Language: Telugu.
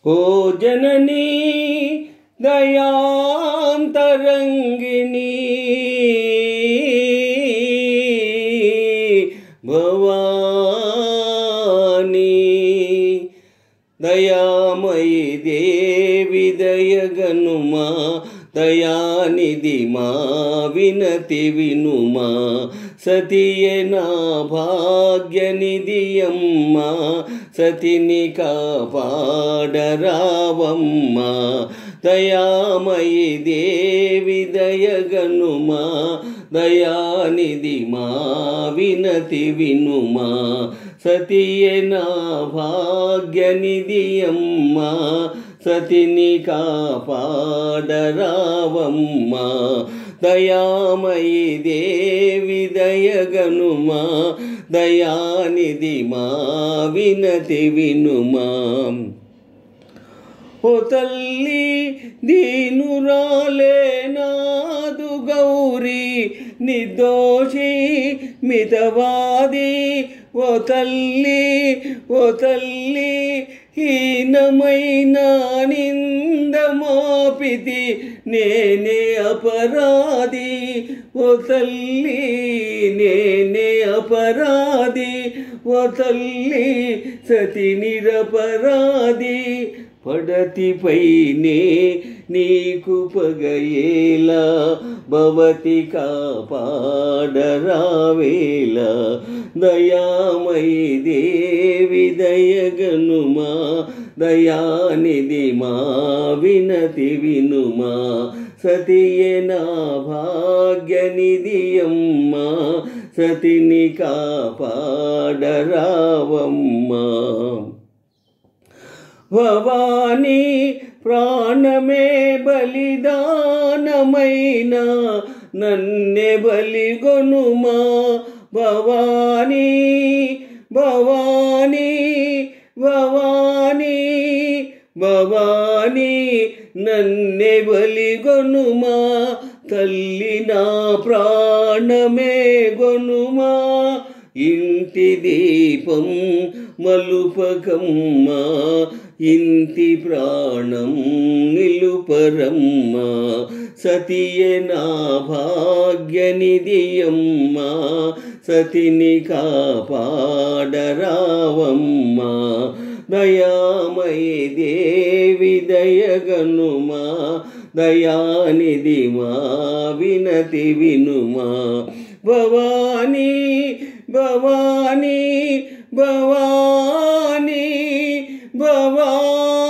ओ जननी दयांतरंगिणी भवानी दयामयी देवी दयगनुमा दयानिधि मा विनति विनुमा सतिये ना भाग्यनिधियम्मा सतिनि कापाडरावम्मा दयामयी देवी दयगनुमा दयानिधि मा विनति विनुमा सतिये ना भाग्यनिधियम्मा सतिनि कापाडरावम्मा दयामयी देवी दयगनुमा दयानिधि मा विनति विनुमा ओ तल्ली दीनुराले नादु गौरी निर्दोषी मितवादी ओ तल्ली हीनమైన నిందమోపితి నేనే అపరాధి ఓ తల్లి నేనే అపరాధి ఓ తల్లి సతి నిరపరాధి పడతిపైనే నీకు పగయేలా భవతి కాపాడరావేలా దయామయీ దేవి దయగనుమా దయానిధి మా వినతి వినుమా సతియే నా భాగ్యనిధియమ్మా సతిని కాపాడరావమ్మా భవానీ ప్రాణమే బలిదానమైన నన్నే బలిగొనుమా భవానీ భవానీ భవానీ భవానీ నన్నే బలిగొనుమా తల్లి నా ప్రాణమే గొనుమా ఇంటి దీపం మలుపకమ్మా ఇంటి ప్రాణం నిలుపరమ్మా సతియే నా భాగ్యనిధియమ్మా సతిని కాపాడరావమ్మా దయామయీ దేవి దయగనుమా దయానిధి మా వినతి వినుమా భవానీ భవానీ భవానీ భవానీ